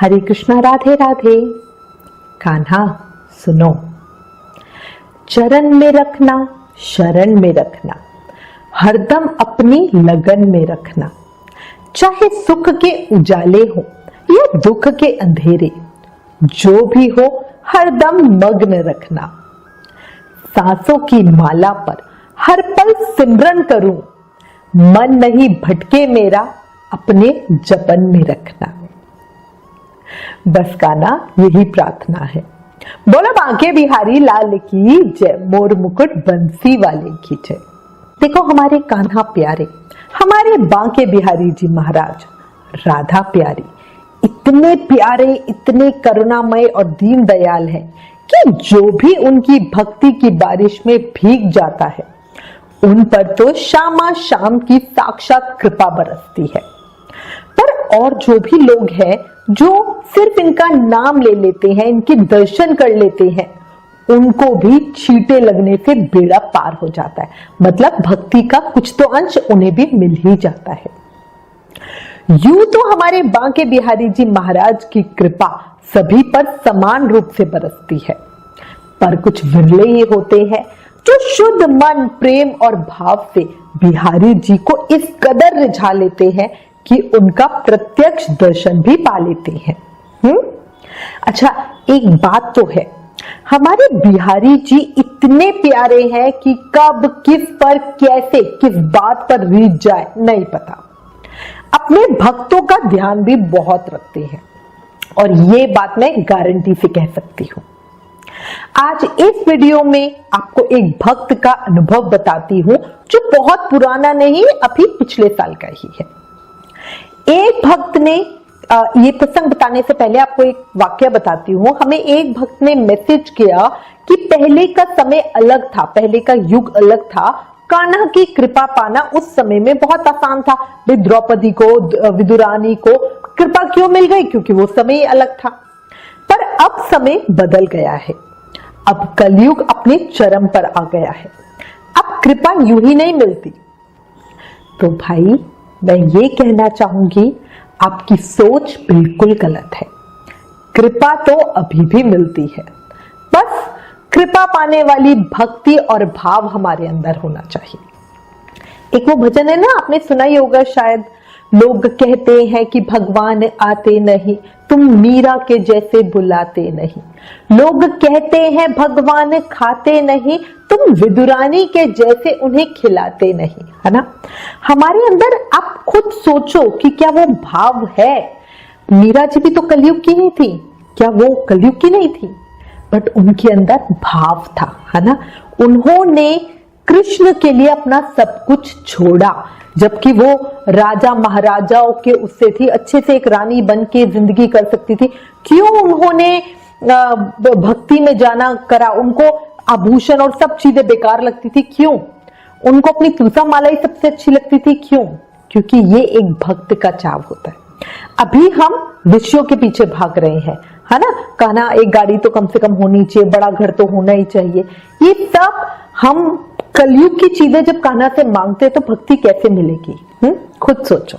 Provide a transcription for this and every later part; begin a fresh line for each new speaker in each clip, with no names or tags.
हरे कृष्णा राधे राधे। कान्हा सुनो, चरण में रखना, शरण में रखना, हरदम अपनी लगन में रखना। चाहे सुख के उजाले हो या दुख के अंधेरे, जो भी हो हरदम मग्न रखना। सांसों की माला पर हर पल सिमरन करूं, मन नहीं भटके मेरा, अपने जपन में रखना। बस कान्हा यही प्रार्थना है। बोलो बांके बिहारी लाल की जय, मोर मुकुट बंसी वाले की जय। देखो हमारे कान्हा प्यारे, हमारे बांके बिहारी जी महाराज, राधा प्यारी इतने प्यारे, इतने करुणामय और दीन दयाल हैं कि जो भी उनकी भक्ति की बारिश में भीग जाता है, उन पर तो शामा शाम की साक्षात कृपा बरसती है। पर और जो भी लोग हैं जो सिर्फ इनका नाम ले लेते हैं, इनके दर्शन कर लेते हैं, उनको भी छींटे लगने से बेड़ा पार हो जाता है। मतलब भक्ति का कुछ तो अंश उन्हें भी मिल ही जाता है। यूं तो हमारे बांके बिहारी जी महाराज की कृपा सभी पर समान रूप से बरसती है, पर कुछ विरले ही होते हैं जो शुद्ध मन, प्रेम और भाव से बिहारी जी को इस कदर रिझा लेते हैं कि उनका प्रत्यक्ष दर्शन भी पा लेते हैं। अच्छा, एक बात तो है, हमारे बिहारी जी इतने प्यारे हैं कि कब, किस पर, कैसे, किस बात पर रीझ जाए नहीं पता। अपने भक्तों का ध्यान भी बहुत रखते हैं और ये बात मैं गारंटी से कह सकती हूं। आज इस वीडियो में आपको एक भक्त का अनुभव बताती हूं जो बहुत पुराना नहीं, अभी पिछले साल का ही है। एक भक्त ने, ये प्रसंग बताने से पहले आपको एक वाक्य बताती हूँ। हमें एक भक्त ने मैसेज किया कि पहले का समय अलग था, पहले का युग अलग था, कान्हा की कृपा पाना उस समय में बहुत आसान था। द्रौपदी को, विदुरानी को कृपा क्यों मिल गई? क्योंकि वो समय अलग था। पर अब समय बदल गया है, अब कलयुग अपने चरम पर आ गया है, अब कृपा यूं ही नहीं मिलती। तो भाई मैं ये कहना चाहूंगी, आपकी सोच बिल्कुल गलत है। कृपा तो अभी भी मिलती है, बस कृपा पाने वाली भक्ति और भाव हमारे अंदर होना चाहिए। एक वो भजन है ना, आपने सुना ही होगा शायद, लोग कहते हैं कि भगवान आते नहीं, तुम मीरा के जैसे बुलाते नहीं। लोग कहते हैं भगवान खाते नहीं, तुम विदुरानी के जैसे उन्हें खिलाते नहीं, है ना। हमारे अंदर आप खुद सोचो कि क्या वो भाव है? मीरा जी भी तो कलयुग की नहीं थी, क्या वो कलयुग की नहीं थी? बट उनके अंदर भाव था, है ना। उन्होंने कृष्ण के लिए अपना सब कुछ छोड़ा, जबकि वो राजा महाराजाओं के उससे थी, अच्छे से एक रानी बन के जिंदगी कर सकती थी। क्यों उन्होंने भक्ति में जाना करा? उनको आभूषण और सब चीजें बेकार लगती थी, क्यों? उनको अपनी तुलसा माला ही सबसे अच्छी लगती थी, क्यों? क्योंकि ये एक भक्त का चाव होता है। अभी हम विषयों के पीछे भाग रहे हैं, है ना। कहना एक गाड़ी तो कम से कम होनी चाहिए, बड़ा घर तो होना ही चाहिए। ये सब हम कलयुग की चीजें जब कान्हा से मांगते तो भक्ति कैसे मिलेगी? खुद सोचो।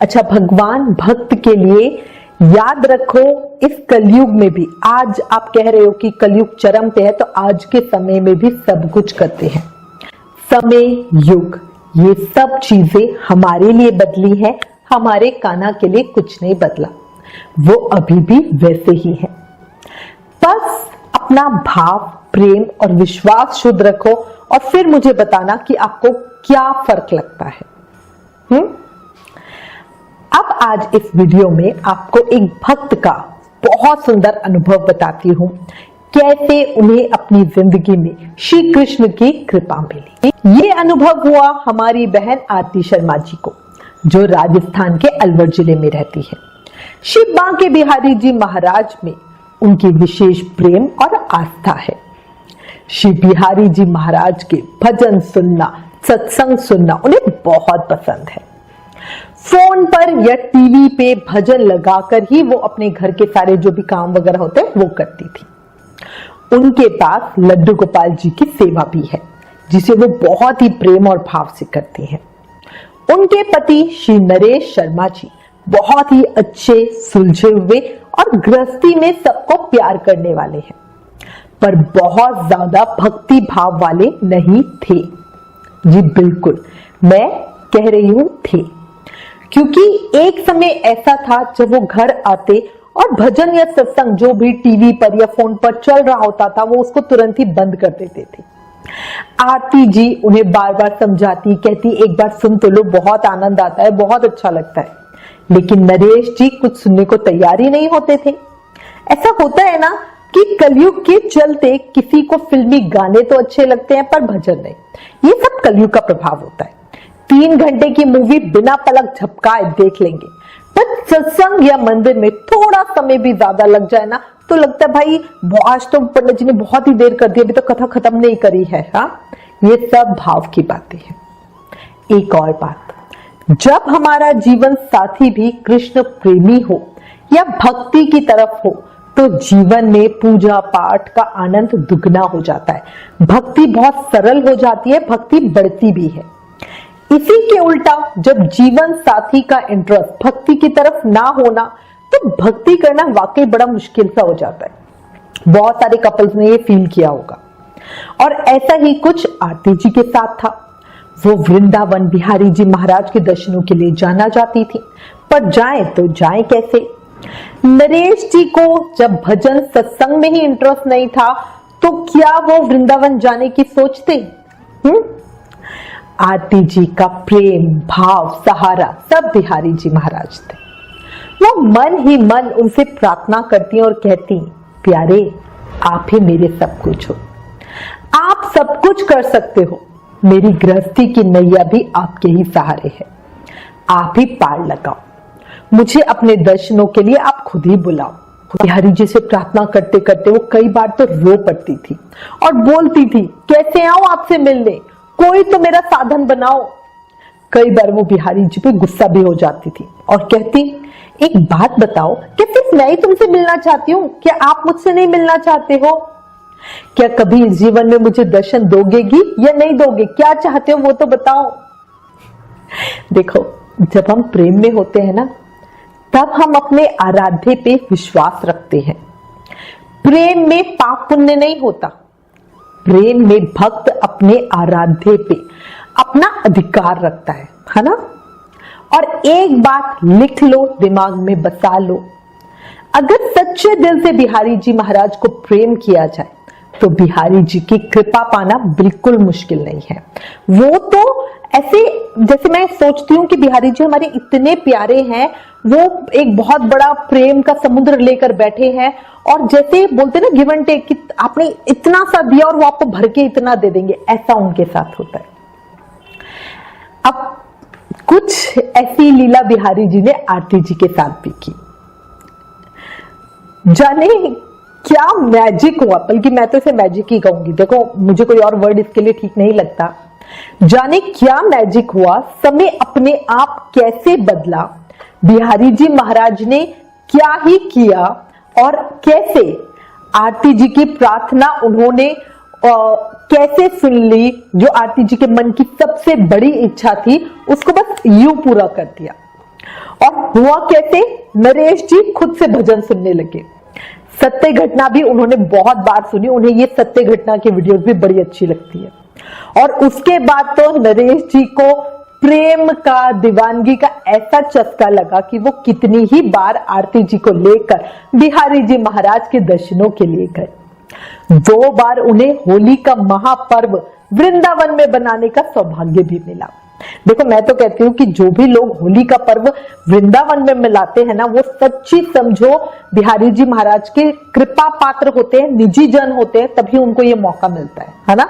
अच्छा, भगवान भक्त के लिए याद रखो, इस कलयुग में भी, आज आप कह रहे हो कि कलयुग चरम पे है, तो आज के समय में भी सब कुछ करते हैं। समय, युग, ये सब चीजें हमारे लिए बदली है, हमारे कान्हा के लिए कुछ नहीं बदला, वो अभी भी वैसे ही है। बस अपना भाव, प्रेम और विश्वास शुद्ध रखो और फिर मुझे बताना कि आपको क्या फर्क लगता है। अब आज इस वीडियो में आपको एक भक्त का बहुत सुंदर अनुभव बताती हूं, कैसे उन्हें अपनी जिंदगी में श्री कृष्ण की कृपा मिली। ये अनुभव हुआ हमारी बहन आरती शर्मा जी को, जो राजस्थान के अलवर जिले में रहती है। श्री बांके बिहारी जी महाराज में उनकी विशेष प्रेम और आस्था है। श्री बिहारी जी महाराज के भजन सुनना, सत्संग सुनना उन्हें बहुत पसंद है। फोन पर या टीवी पे भजन लगाकर ही वो अपने घर के सारे जो भी काम वगैरह होते हैं वो करती थी। उनके पास लड्डू गोपाल जी की सेवा भी है, जिसे वो बहुत ही प्रेम और भाव से करती हैं। उनके पति श्री नरेश शर्मा जी बहुत ही अच्छे, सुलझे हुए और गृहस्थी में सबको प्यार करने वाले हैं, पर बहुत ज्यादा भक्ति भाव वाले नहीं थे। जी बिल्कुल, मैं कह रही हूं थे, क्योंकि एक समय ऐसा था जब वो घर आते और भजन या सत्संग जो भी टीवी पर या फोन पर चल रहा होता था वो उसको तुरंत ही बंद कर देते थे। आरती जी उन्हें बार बार समझाती, कहती एक बार सुन तो लो, बहुत आनंद आता है, बहुत अच्छा लगता है। लेकिन नरेश जी कुछ सुनने को तैयार ही नहीं होते थे। ऐसा होता है ना कि कलयुग के चलते किसी को फिल्मी गाने तो अच्छे लगते हैं पर भजन नहीं। ये सब कलयुग का प्रभाव होता है। 3 घंटे की मूवी बिना पलक झपकाए देख लेंगे, पर सत्संग या मंदिर में थोड़ा समय भी ज्यादा लग जाए ना तो लगता है भाई आज तो पंडित जी ने बहुत ही देर कर दी, अभी तो कथा खत्म नहीं करी है। हाँ, ये सब भाव की बातें हैं। एक और बात, जब हमारा जीवन साथी भी कृष्ण प्रेमी हो या भक्ति की तरफ हो तो जीवन में पूजा पाठ का आनंद दुगना हो जाता है। भक्ति बहुत सरल हो जाती है, भक्ति बढ़ती भी है। इसी के उल्टा जब जीवन साथी का इंटरेस्ट भक्ति की तरफ ना होना तो भक्ति करना वाकई बड़ा मुश्किल सा हो जाता है। बहुत सारे कपल्स ने ये फील किया होगा। और ऐसा ही कुछ आरती जी के साथ था। वो वृंदावन बिहारी जी महाराज के दर्शनों के लिए जाना चाहती थी, पर जाए तो जाए कैसे। नरेश जी को जब भजन सत्संग में ही इंटरेस्ट नहीं था तो क्या वो वृंदावन जाने की सोचते। आरती जी का प्रेम भाव सहारा सब बिहारी जी महाराज थे। वो मन ही मन उनसे प्रार्थना करती और कहती, प्यारे आप ही मेरे सब कुछ हो, आप सब कुछ कर सकते हो, मेरी गृहस्थी की नैया भी आपके ही सहारे है, आप ही पार लगाओ, मुझे अपने दर्शनों के लिए आप खुद ही बुलाओ। बिहारी जी से प्रार्थना करते करते वो कई बार तो रो पड़ती थी और बोलती थी, कैसे आऊं आपसे मिलने, कोई तो मेरा साधन बनाओ। कई बार वो बिहारी जी पे गुस्सा भी हो जाती थी और कहती, एक बात बताओ, क्या सिर्फ मैं ही तुमसे मिलना चाहती हूँ, क्या आप मुझसे नहीं मिलना चाहते हो? क्या कभी इस जीवन में मुझे दर्शन दोगेगी या नहीं दोगे? क्या चाहते हो वो तो बताओ। देखो, जब हम प्रेम में होते हैं ना तब हम अपने आराध्य पे विश्वास रखते हैं। प्रेम में पाप पुण्य नहीं होता, प्रेम में भक्त अपने आराध्य पे अपना अधिकार रखता है ना। और एक बात लिख लो, दिमाग में बसा लो, अगर सच्चे दिल से बिहारी जी महाराज को प्रेम किया जाए तो बिहारी जी की कृपा पाना बिल्कुल मुश्किल नहीं है। वो तो ऐसे, जैसे मैं सोचती हूँ कि बिहारी जी हमारे इतने प्यारे हैं, वो एक बहुत बड़ा प्रेम का समुद्र लेकर बैठे हैं और जैसे बोलते ना गिव एंड टेक, कि आपने इतना सा दिया और वो आपको भर के इतना दे देंगे, ऐसा उनके साथ होता है। अब कुछ ऐसी लीला बिहारी जी ने आरती जी के साथ भी की। जाने क्या मैजिक हुआ, बल्कि मैं तो इसे मैजिक ही कहूंगी, देखो मुझे कोई और वर्ड इसके लिए ठीक नहीं लगता। जाने क्या मैजिक हुआ, समय अपने आप कैसे बदला, बिहारी जी महाराज ने क्या ही किया और कैसे आरती जी की प्रार्थना उन्होंने कैसे सुन ली। जो आरती जी के मन की सबसे बड़ी इच्छा थी उसको बस यूं पूरा कर दिया। और हुआ कैसे, नरेश जी खुद से भजन सुनने लगे। सत्य घटना भी उन्होंने बहुत बार सुनी, उन्हें ये सत्य घटना की वीडियोस भी बड़ी अच्छी लगती है। और उसके बाद तो नरेश जी को प्रेम का, दीवानगी का ऐसा चस्का लगा कि वो कितनी ही बार आरती जी को लेकर बिहारी जी महाराज के दर्शनों के लिए गए। 2 बार उन्हें होली का महापर्व वृंदावन में बनाने का सौभाग्य भी मिला। देखो, मैं तो कहती हूँ कि जो भी लोग होली का पर्व वृंदावन में मिलाते हैं ना, वो सच्ची समझो बिहारी जी महाराज के कृपा पात्र होते हैं, निजी जन होते हैं, तभी उनको ये मौका मिलता है ना।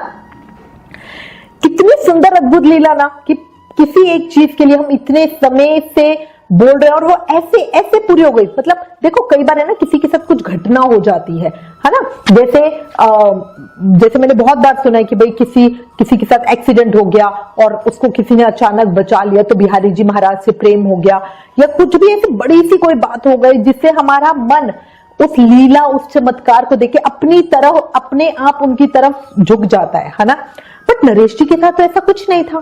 कितनी सुंदर अद्भुत लीला ना, कि किसी एक चीज के लिए हम इतने समय से बोल रहे हैं और वो ऐसे ऐसे पूरी हो गई। मतलब देखो, कई बार है ना किसी के साथ कुछ घटना हो जाती है ना, जैसे मैंने बहुत बार सुना है कि भाई किसी के साथ एक्सीडेंट हो गया और उसको किसी ने अचानक बचा लिया तो बिहारी जी महाराज से प्रेम हो गया, या कुछ भी ऐसी बड़ी सी कोई बात हो गई जिससे हमारा मन उस लीला, उस चमत्कार को देख के अपने आप उनकी तरफ झुक जाता है ना। बट नरेश जी के साथ तो ऐसा कुछ नहीं था।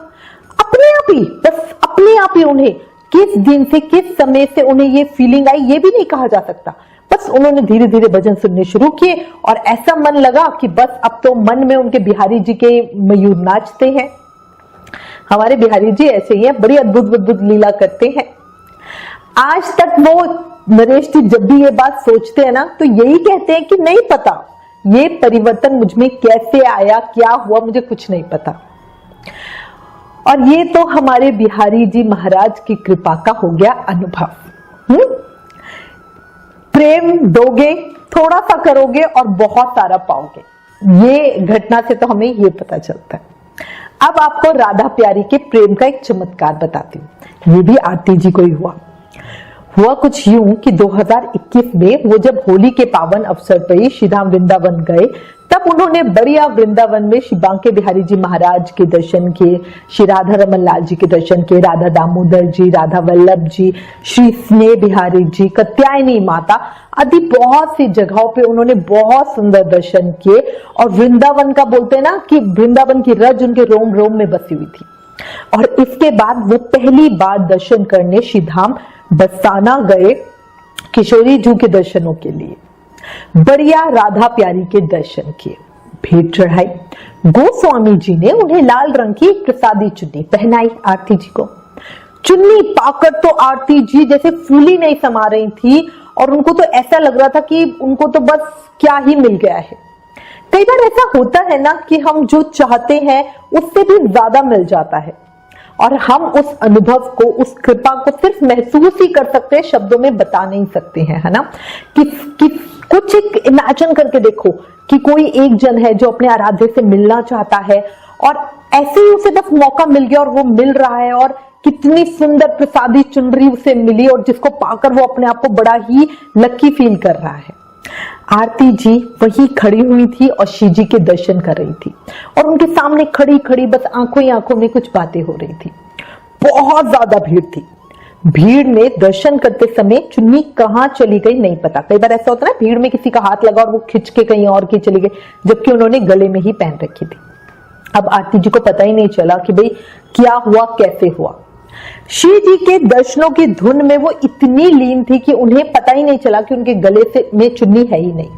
अपने आप ही उन्हें किस दिन से, किस समय से उन्हें ये फीलिंग आई ये भी नहीं कहा जा सकता। बस उन्होंने धीरे धीरे भजन सुनने शुरू किए और ऐसा मन लगा कि बस अब तो मन में उनके बिहारी जी के मयूर नाचते हैं। हमारे बिहारी जी ऐसे ही हैं, बड़ी अद्भुत अद्भुत लीला करते हैं। आज तक वो नरेश जी जब भी ये बात सोचते हैं ना तो यही कहते हैं कि नहीं पता ये परिवर्तन मुझ में कैसे आया, क्या हुआ, मुझे कुछ नहीं पता। और ये तो हमारे बिहारी जी महाराज की कृपा का हो गया अनुभव। प्रेम दोगे, थोड़ा सा करोगे और बहुत सारा पाओगे। ये घटना से तो हमें ये पता चलता है। अब आपको राधा प्यारी के प्रेम का एक चमत्कार बताती हूँ। ये भी आरती जी को ही हुआ कुछ यूं कि 2021 में वो जब होली के पावन अवसर पर ही श्री धाम वृंदावन गए, तब उन्होंने बढ़िया वृंदावन में श्री बांके बिहारी जी महाराज के दर्शन किए, श्री राधा रमन लाल जी के दर्शन किए, राधा दामोदर जी, राधा वल्लभ जी, श्री स्नेह बिहारी जी, कात्यायनी माता आदि बहुत सी जगहों पे उन्होंने बहुत सुंदर दर्शन किए। और वृंदावन का बोलते हैं ना कि वृंदावन की रज उनके रोम रोम में बसी हुई थी। और इसके बाद वो पहली बार दर्शन करने श्री धाम बरसाना गए किशोरी जू के दर्शनों के लिए। बढ़िया राधा प्यारी के दर्शन किए, भेंट चढ़ाई। गोस्वामी जी ने उन्हें लाल रंग की प्रसादी चुन्नी पहनाई आरती जी को। चुन्नी पाकर तो आरती जी जैसे फूली नहीं समा रही थी और उनको तो ऐसा लग रहा था कि उनको तो बस क्या ही मिल गया है। कई बार ऐसा होता है ना कि हम जो चाहते हैं उससे भी ज्यादा मिल जाता है और हम उस अनुभव को, उस कृपा को सिर्फ महसूस ही कर सकते हैं, शब्दों में बता नहीं सकते हैं, है ना। कुछ एक इमेजिन करके देखो कि कोई एक जन है जो अपने आराध्य से मिलना चाहता है और ऐसे ही उसे बस मौका मिल गया और वो मिल रहा है और कितनी सुंदर प्रसादी चुनरी उसे मिली और जिसको पाकर वो अपने आप को बड़ा ही लकी फील कर रहा है। आरती जी वही खड़ी हुई थी और श्री जी के दर्शन कर रही थी और उनके सामने खड़ी खड़ी बस आंखों ही आंखों में कुछ बातें हो रही थी। बहुत ज्यादा भीड़ थी। भीड़ में दर्शन करते समय चुन्नी कहाँ चली गई नहीं पता। कई बार ऐसा होता है ना, भीड़ में किसी का हाथ लगा और वो खिंच के कहीं और की चली गई, जबकि उन्होंने गले में ही पहन रखी थी। अब आरती जी को पता ही नहीं चला कि भाई क्या हुआ, कैसे हुआ। श्री जी के दर्शनों की धुन में वो इतनी लीन थी कि उन्हें पता ही नहीं चला कि उनके गले से में चुन्नी है ही नहीं।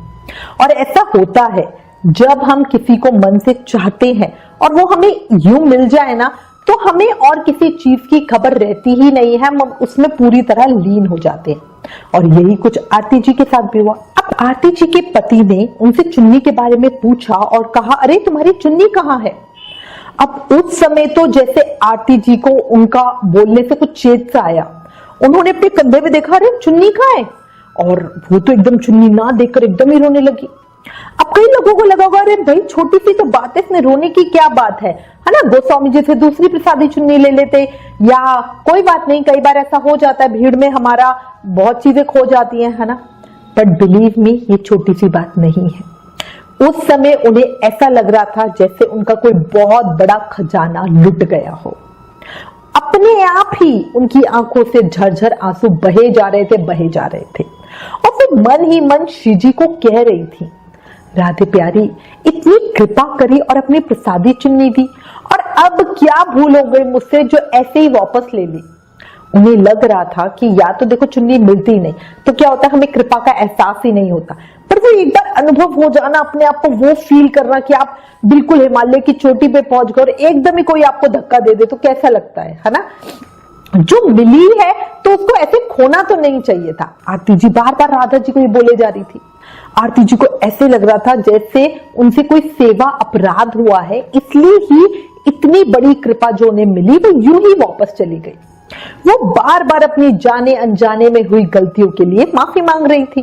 और ऐसा होता है जब हम किसी को मन से चाहते हैं और वो हमें यूं मिल जाए ना, तो हमें और किसी चीज की खबर रहती ही नहीं है, हम उसमें पूरी तरह लीन हो जाते हैं। और यही कुछ आरती जी के साथ भी हुआ। अब आरती जी के पति ने उनसे चुन्नी के बारे में पूछा और कहा, अरे तुम्हारी चुन्नी कहाँ है। अब उस समय तो जैसे आरती जी को उनका बोलने से कुछ चेत सा आया। उन्होंने अपने कंधे में देखा, अरे चुन्नी कहाँ है, और वो तो एकदम चुन्नी ना देखकर एकदम ही रोने लगी। अब कई लोगों को लगा होगा, अरे भाई छोटी सी तो बात है, इसमें रोने की क्या बात है ना, गोस्वामी जी से दूसरी प्रसादी चुन्नी ले लेते, या कोई बात नहीं, कई बार ऐसा हो जाता है, भीड़ में हमारा बहुत चीजें खो जाती हैं, है ना। बट बिलीव मी, ये छोटी सी बात नहीं है। उस समय उन्हें ऐसा लग रहा था जैसे उनका कोई बहुत बड़ा खजाना लुट गया हो। अपने आप ही उनकी आंखों से झरझर आंसू बहे जा रहे थे और फिर मन ही मन श्री जी को कह रही थी, राधे प्यारी इतनी कृपा करी और अपनी प्रसादी चुन्नी दी, और अब क्या भूल हो गई मुझसे जो ऐसे ही वापस ले ली। उन्हें लग रहा था कि या तो देखो चुन्नी मिलती ही नहीं तो क्या होता है, हमें कृपा का एहसास ही नहीं होता, पर वो एक बार अनुभव हो जाना, अपने आप को वो फील करना कि आप बिल्कुल हिमालय की चोटी पे पहुंच गए और एकदम ही कोई आपको धक्का दे दे तो कैसा लगता है ना। जो मिली है तो उसको ऐसे खोना तो नहीं चाहिए था। आरती जी बार बार राधा जी को ये बोले जा रही थी। आरती जी को ऐसे लग रहा था जैसे उनसे कोई सेवा अपराध हुआ है, इसलिए ही इतनी बड़ी कृपा जो उन्हें मिली वो यूं ही वापस चली गई। वो बार बार अपनी जाने अनजाने में हुई गलतियों के लिए माफी मांग रही थी।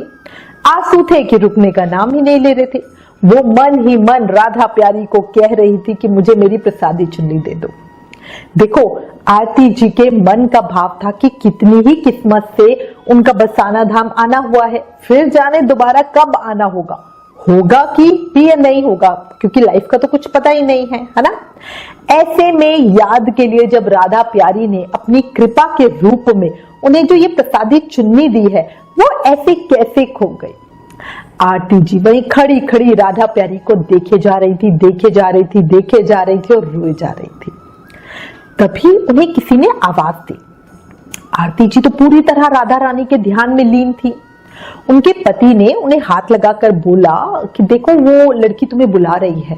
आंसू थे कि रुकने का नाम ही नहीं ले रहे थे। वो मन ही मन राधा प्यारी को कह रही थी कि मुझे मेरी प्रसादी चुन्नी दे दो। देखो आरती जी के मन का भाव था कि कितनी ही किस्मत से उनका बरसाना धाम आना हुआ है, फिर जाने दोबारा कब आना होगा कि भी नहीं होगा, क्योंकि लाइफ का तो कुछ पता ही नहीं है ना। ऐसे में याद के लिए जब राधा प्यारी ने अपनी कृपा के रूप में उन्हें जो ये प्रसादी चुन्नी दी है, वो ऐसे कैसे खो गई। आरती जी वहीं खड़ी खड़ी राधा प्यारी को देखे जा रही थी और रोए जा रही थी। तभी उन्हें किसी ने आवाज दी, आरती जी तो पूरी तरह राधा रानी के ध्यान में लीन थी। उनके पति ने उन्हें हाथ लगाकर बोला कि देखो वो लड़की तुम्हें बुला रही है।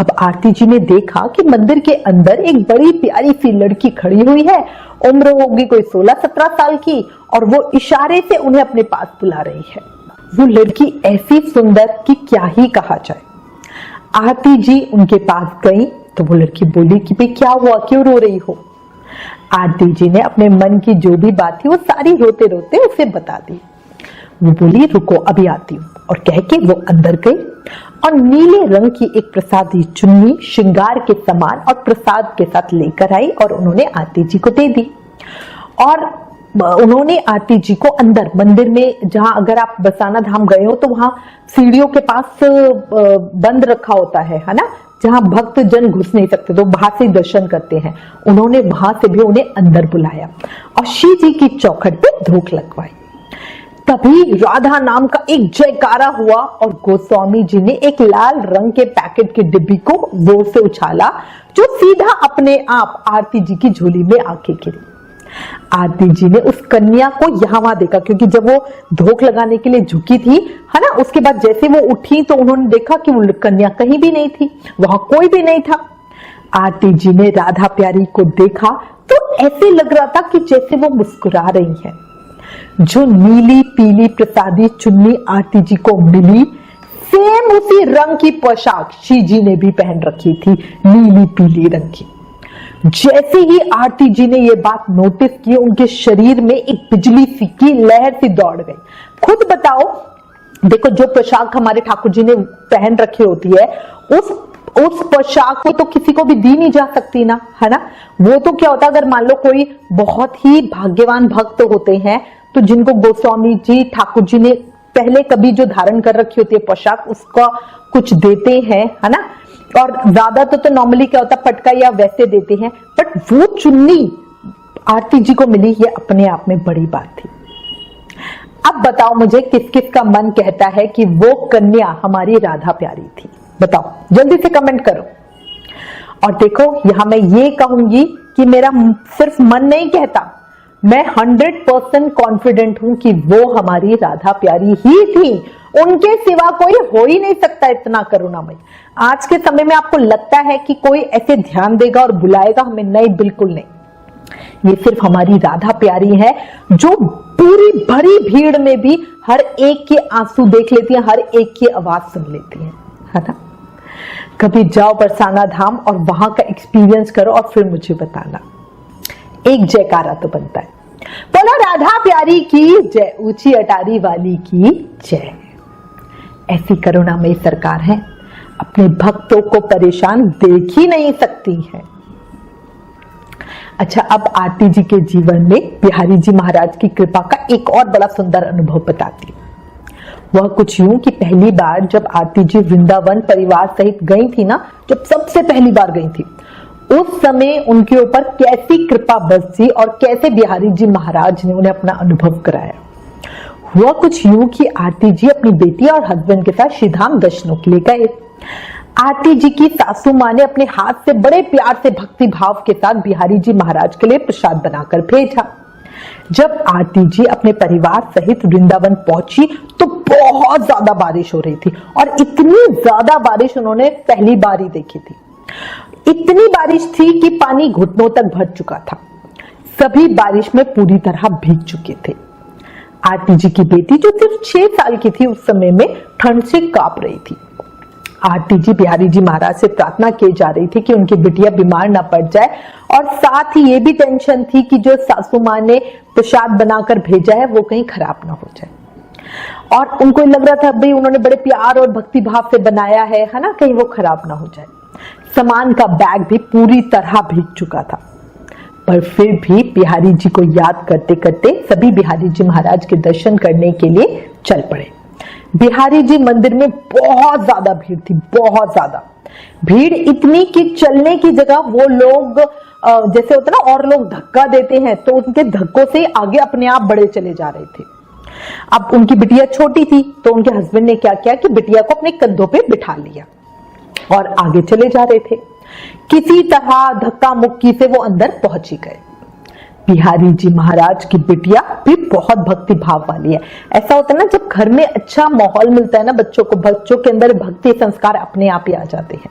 अब आरती जी ने देखा कि मंदिर के अंदर एक बड़ी प्यारी सी लड़की खड़ी हुई है, उम्र होगी कोई 16-17 साल की, और वो इशारे से उन्हें अपने पास बुला रही है। वो लड़की ऐसी सुंदर कि क्या ही कहा जाए। आरती जी उनके पास गई तो वो लड़की बोली कि भाई क्या हुआ, क्यों रो रही हो। आरती जी ने अपने मन की जो भी बात थी वो सारी रोते रोते उसे बता दी। वो बोली रुको अभी आती हूँ, और कह के वो अंदर गई और नीले रंग की एक प्रसादी चुन्नी श्रृंगार के समान और प्रसाद के साथ लेकर आई और उन्होंने आरती जी को दे दी। और उन्होंने आरती जी को अंदर मंदिर में, जहां अगर आप बरसाना धाम गए हो तो वहां सीढ़ियों के पास बंद रखा होता है ना, जहां भक्त जन घुस नहीं सकते तो बाहर से दर्शन करते हैं, उन्होंने वहां से भी उन्हें अंदर बुलाया और श्री जी की चौखट पे धूप लगवाई। तभी राधा नाम का एक जयकारा हुआ और गोस्वामी जी ने एक लाल रंग के पैकेट की डिब्बी को जोर से उछाला, जो सीधा अपने आप आरती जी की झोली में आके गिरी। आरती जी ने उस कन्या को यहाँ वहां देखा, क्योंकि जब वो धोख लगाने के लिए झुकी थी है ना, उसके बाद जैसे वो उठी तो उन्होंने देखा कि वो कन्या कहीं भी नहीं थी, वहां कोई भी नहीं था। आरती जी ने राधा प्यारी को देखा तो ऐसे लग रहा था कि जैसे वो मुस्कुरा रही है। जो नीली पीली प्रसादी चुन्नी आरती जी को मिली, सेम उसी रंग की पोशाक श्री जी ने भी पहन रखी थी, नीली पीली रंग की। जैसे ही आरती जी ने ये बात नोटिस की, उनके शरीर में एक बिजली सी की लहर सी दौड़ गई। खुद बताओ, देखो जो पोशाक हमारे ठाकुर जी ने पहन रखी होती है, उस पोशाक को तो किसी को भी दी नहीं जा सकती ना, है ना। वो तो क्या होता है, अगर मान लो कोई बहुत ही भाग्यवान भक्त होते हैं तो जिनको गोस्वामी जी ठाकुर जी ने पहले कभी जो धारण कर रखी होती है पोशाक, उसका कुछ देते हैं, है ना। और ज्यादा तो नॉर्मली क्या होता है, पटका या वैसे देते हैं, बट वो चुन्नी आरती जी को मिली, ये अपने आप में बड़ी बात थी। अब बताओ मुझे किस किस का मन कहता है कि वो कन्या हमारी राधा प्यारी थी, बताओ जल्दी से कमेंट करो। और देखो यहां मैं ये कहूंगी कि मेरा सिर्फ मन नहीं कहता, मैं 100% कॉन्फिडेंट हूं कि वो हमारी राधा प्यारी ही थी, उनके सिवा कोई हो ही नहीं सकता इतना करुणामय। आज के समय में आपको लगता है कि कोई ऐसे ध्यान देगा और बुलाएगा हमें? नहीं, बिल्कुल नहीं। ये सिर्फ हमारी राधा प्यारी है जो पूरी भरी भीड़ में भी हर एक के आंसू देख लेती है, हर एक की आवाज सुन लेती है ना। कभी जाओ बरसाना धाम और वहां का एक्सपीरियंस करो और फिर मुझे बताना। एक जयकारा तो बनता है, बोलो राधा प्यारी की जय, ऊंची अटारी वाली की जय। ऐसी करुणामयी सरकार है, अपने भक्तों को परेशान देख ही नहीं सकती है। अच्छा, अब आरती जी के जीवन में बिहारी जी महाराज की कृपा का एक और बड़ा सुंदर अनुभव बताती हूँ। वह कुछ यूं कि पहली बार जब आरती जी वृंदावन परिवार सहित गई थी ना, जब सबसे पहली बार गई थी, उस समय उनके ऊपर कैसी कृपा बरसी और कैसे बिहारी जी महाराज ने उन्हें अपना अनुभव कराया। हुआ कुछ यूं कि आरती जी अपनी बेटी और हस्बैंड के साथ श्रीधाम दर्शनों के लिए गए। आरती जी की सासू मां ने अपने हाथ से बड़े प्यार से भक्ति भाव के साथ बिहारी जी महाराज के लिए प्रसाद बनाकर भेजा। जब आरती जी अपने परिवार सहित वृंदावन पहुंची तो बहुत ज्यादा बारिश हो रही थी, और इतनी ज्यादा बारिश उन्होंने पहली बार ही देखी थी। इतनी बारिश थी कि पानी घुटनों तक भर चुका था। सभी बारिश में पूरी तरह भीग चुके थे। आरती जी की बेटी जो सिर्फ 6 साल की थी, उस समय में ठंड से कांप रही थी। आरती जी बिहारी जी महाराज से प्रार्थना की जा रही थी कि उनकी बिटिया बीमार ना पड़ जाए, और साथ ही ये भी टेंशन थी कि जो सासू मां ने प्रसाद बनाकर भेजा है वो कहीं खराब ना हो जाए। और उनको लग रहा था भाई उन्होंने बड़े प्यार और भक्ति भाव से बनाया है ना, कहीं वो खराब ना हो जाए। सामान का बैग भी पूरी तरह भीग चुका था, पर फिर भी बिहारी जी को याद करते करते सभी बिहारी जी महाराज के दर्शन करने के लिए चल पड़े। बिहारी जी मंदिर में बहुत ज्यादा भीड़ थी, बहुत ज्यादा भीड़, इतनी कि चलने की जगह वो लोग जैसे होता ना, और लोग धक्का देते हैं तो उनके धक्कों से आगे अपने आप बढ़े चले जा रहे थे। अब उनकी बिटिया छोटी थी तो उनके हस्बैंड ने क्या किया कि बिटिया को अपने कंधों पे बिठा लिया और आगे चले जा रहे थे। किसी तरह धक्का मुक्की से वो अंदर पहुंच ही गए। बिहारी जी महाराज की बिटिया भी बहुत भक्ति भाव वाली है। ऐसा होता है ना, जब घर में अच्छा माहौल मिलता है ना बच्चों को, बच्चों के अंदर भक्ति संस्कार अपने आप ही आ जाते हैं।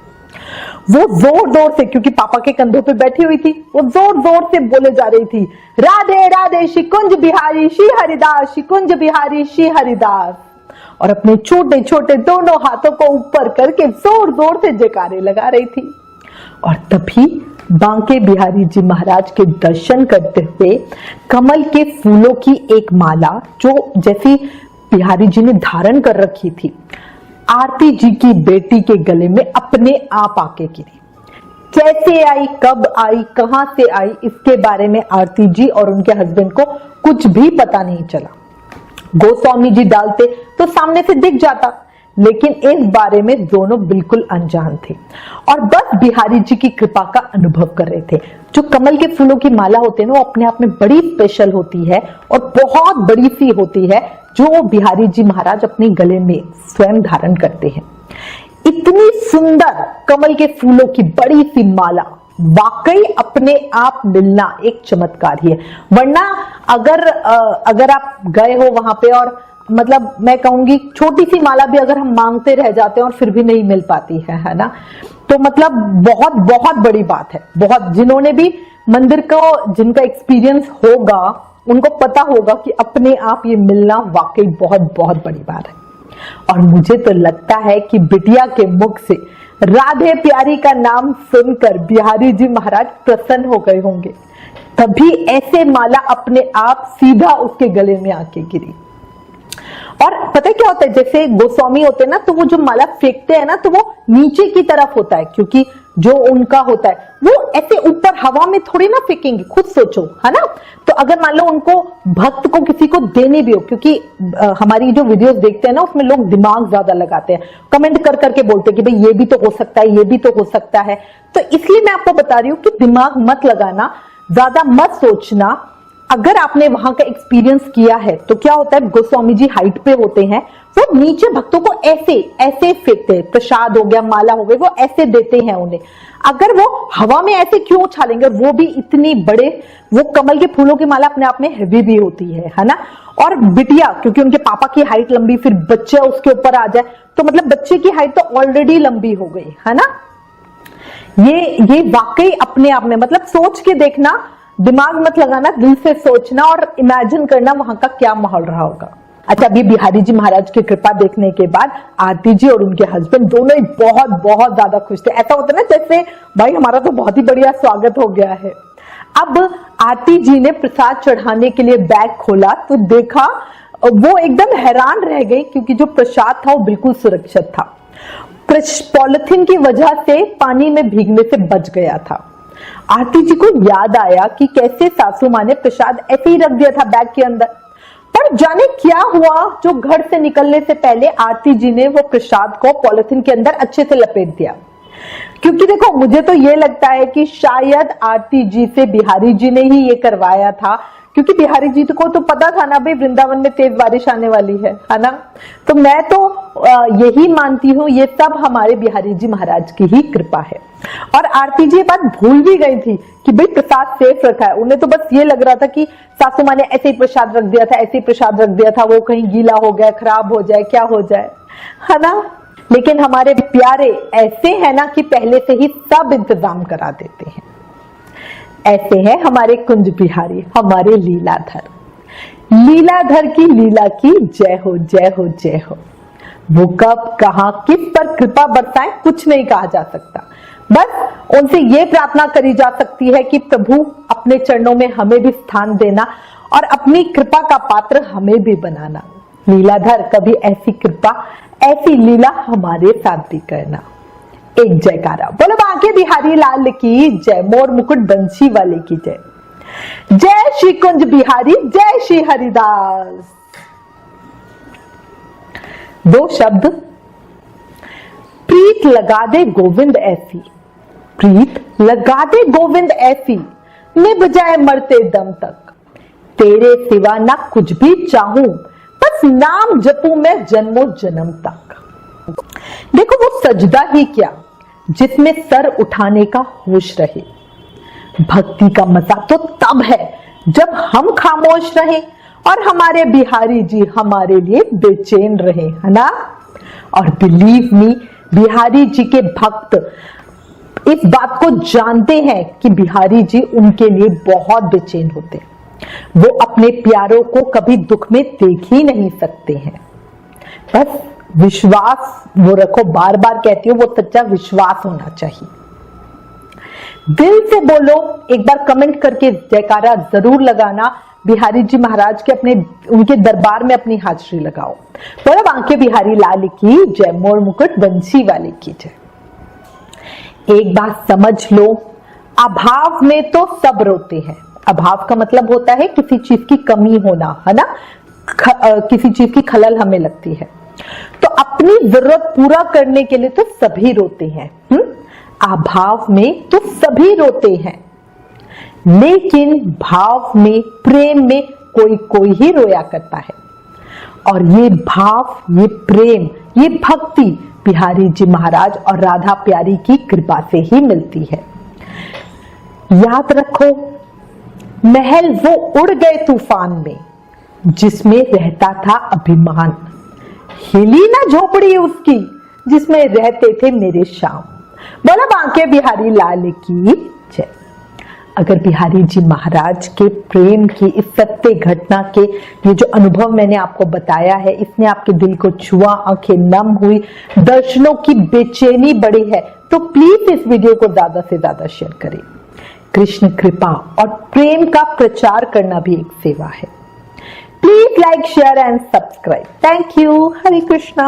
वो जोर जोर से, क्योंकि पापा के कंधों पे बैठी हुई थी, वो जोर जोर से बोले जा रही थी, राधे राधे श्री कुंज बिहारी श्री हरिदास, श्री कुंज बिहारी श्री हरिदास। और अपने छोटे छोटे दोनों हाथों को ऊपर करके जोर जोर से जयकारे लगा रही थी। और तभी बांके बिहारी जी महाराज के दर्शन करते हुए कमल के फूलों की एक माला, जो जैसी बिहारी जी ने धारण कर रखी थी, आरती जी की बेटी के गले में अपने आप आके गिरी। कैसे आई, कब आई, कहां से आई, इसके बारे में आरती जी और उनके हस्बैंड को कुछ भी पता नहीं चला। गोस्वामी जी डालते तो सामने से दिख जाता, लेकिन इस बारे में दोनों बिल्कुल अनजान थे और बस बिहारी जी की कृपा का अनुभव कर रहे थे। जो कमल के फूलों की माला होती है ना, वो अपने आप में बड़ी स्पेशल होती है और बहुत बड़ी सी होती है, जो बिहारी जी महाराज अपने गले में स्वयं धारण करते हैं। इतनी सुंदर कमल के फूलों की बड़ी सी माला वाकई अपने आप मिलना एक चमत्कार ही है। वरना अगर आप गए हो वहां पे और मतलब मैं कहूंगी छोटी सी माला भी अगर हम मांगते रह जाते हैं और फिर भी नहीं मिल पाती है ना, तो मतलब बहुत बहुत बड़ी बात है। बहुत जिन्होंने भी मंदिर को, जिनका एक्सपीरियंस होगा, उनको पता होगा कि अपने आप ये मिलना वाकई बहुत बहुत बड़ी बात है। और मुझे तो लगता है कि बिटिया के मुख से राधे प्यारी का नाम सुनकर बिहारी जी महाराज प्रसन्न हो गए होंगे, तभी ऐसे माला अपने आप सीधा उसके गले में आके गिरी। और पता है क्या होता है, जैसे गोस्वामी होते हैं ना, तो वो जो माला फेंकते हैं ना, तो वो नीचे की तरफ होता है, क्योंकि जो उनका होता है वो ऐसे ऊपर हवा में थोड़ी ना फेंकेंगे, खुद सोचो, है ना। तो अगर मान लो उनको भक्त को किसी को देने भी हो, क्योंकि हमारी जो वीडियोस देखते हैं ना, उसमें लोग दिमाग ज्यादा लगाते हैं, कमेंट कर करके बोलते हैं कि भाई ये भी तो हो सकता है, ये भी तो हो सकता है। तो इसलिए मैं आपको बता रही हूँ कि दिमाग मत लगाना, ज्यादा मत सोचना। अगर आपने वहां का एक्सपीरियंस किया है तो क्या होता है, गोस्वामी जी हाइट पे होते हैं, वो नीचे भक्तों को ऐसे ऐसे फेंकते हैं, प्रसाद हो गया, माला हो गई, वो ऐसे देते हैं उन्हें। अगर वो हवा में ऐसे क्यों उछालेंगे, वो भी इतनी बड़े, वो कमल के फूलों की माला अपने आप में हैवी भी होती है ना। और बिटिया, क्योंकि उनके पापा की हाइट लंबी, फिर बच्चे उसके ऊपर आ जाए, तो मतलब बच्चे की हाइट तो ऑलरेडी लंबी हो गई, है ना। ये वाकई अपने आप में, मतलब सोच के देखना, दिमाग मत लगाना, दिल से सोचना और इमेजिन करना वहां का क्या माहौल रहा होगा। अच्छा, अभी बिहारी जी महाराज की कृपा देखने के बाद आरती जी और उनके हस्बैंड दोनों ही बहुत बहुत ज्यादा खुश थे। ऐसा होता है ना, जैसे भाई हमारा तो बहुत ही बढ़िया स्वागत हो गया है। अब आरती जी ने प्रसाद चढ़ाने के लिए बैग खोला तो देखा, वो एकदम हैरान रह गई, क्योंकि जो प्रसाद था वो बिल्कुल सुरक्षित था, पॉलिथीन की वजह से पानी में भीगने से बच गया था। आरती जी को याद आया कि कैसे सासू माँ ने प्रसाद ऐसे ही रख दिया था बैग के अंदर, पर जाने क्या हुआ, जो घर से निकलने से पहले आरती जी ने वो प्रसाद को पॉलिथीन के अंदर अच्छे से लपेट दिया। क्योंकि देखो, मुझे तो ये लगता है कि शायद आरती जी से बिहारी जी ने ही ये करवाया था, क्योंकि बिहारी जी को तो पता था ना भाई वृंदावन में तेज बारिश आने वाली है ना। तो मैं तो यही मानती हूँ, ये सब हमारे बिहारी जी महाराज की ही कृपा है। और आरती जी ये बात भूल भी गई थी कि भाई प्रसाद सेफ रखा है। उन्हें तो बस ये लग रहा था कि सासू माँ ने ऐसे ही प्रसाद रख दिया था, ऐसे ही प्रसाद रख दिया था, वो कहीं गीला हो गया, खराब हो जाए, क्या हो जाए, है ना। लेकिन हमारे प्यारे ऐसे है ना कि पहले से ही सब इंतजाम करा देते हैं। ऐसे है हमारे कुंज बिहारी, हमारे लीलाधर। लीलाधर की लीला की जय हो, जय हो, जय हो। वो कब, कहां, किस पर कृपा बरसाए, कुछ नहीं कहा जा सकता। बस उनसे ये प्रार्थना करी जा सकती है कि प्रभु अपने चरणों में हमें भी स्थान देना और अपनी कृपा का पात्र हमें भी बनाना। लीलाधर कभी ऐसी कृपा, ऐसी लीला हमारे साथ भी करना। एक जयकारा बोलो बांके बिहारी लाल की जय, मोर मुकुट बंसी वाले की जय। जय श्री कुंज बिहारी, जय श्री हरिदास। दो शब्द, प्रीत लगा दे गोविंद ऐसी, प्रीत लगा दे गोविंद ऐसी, निभ जाए मरते दम तक, तेरे सिवा ना कुछ भी चाहूं, बस नाम जपूं मैं जन्मों जन्म तक। देखो, वो सजदा ही क्या जिसमें सर उठाने का होश रहे। भक्ति का मजा तो तब है जब हम खामोश रहे और हमारे बिहारी जी हमारे लिए बेचैन रहे, है ना। और बिलीव मी, बिहारी जी के भक्त इस बात को जानते हैं कि बिहारी जी उनके लिए बहुत बेचैन होते हैं। वो अपने प्यारों को कभी दुख में देख ही नहीं सकते हैं। बस विश्वास वो रखो, बार बार कहती हूँ, वो सच्चा विश्वास होना चाहिए। दिल से बोलो, एक बार कमेंट करके जयकारा जरूर लगाना। बिहारी जी महाराज के उनके दरबार में अपनी हाजिरी लगाओ। बोलो बांके बिहारी लाल की जय, मोर मुकुट बंसी वाले की जय। एक बात समझ लो, अभाव में तो सब रोते हैं। अभाव का मतलब होता है किसी चीज की कमी होना, है ना, किसी चीज की खलल हमें लगती है। तो अपनी जरूरत पूरा करने के लिए तो सभी रोते हैं। अभाव में तो सभी रोते हैं, लेकिन भाव में, प्रेम में कोई कोई ही रोया करता है। और ये भाव, ये प्रेम, ये भक्ति बिहारी जी महाराज और राधा प्यारी की कृपा से ही मिलती है। याद रखो, महल वो उड़ गए तूफान में जिसमें रहता था अभिमान, हिली ना झोपड़ी उसकी जिसमें रहते थे मेरे श्याम। बोला बांके बिहारी लाल की जय। अगर बिहारी जी महाराज के प्रेम की इस सत्य घटना के ये जो अनुभव मैंने आपको बताया है, इसने आपके दिल को छुआ, आंखें नम हुई, दर्शनों की बेचैनी बढ़ी है, तो प्लीज इस वीडियो को ज्यादा से ज्यादा शेयर करें। कृष्ण कृपा और प्रेम का प्रचार करना भी एक सेवा है। Please like, share and subscribe. Thank you. Hare Krishna.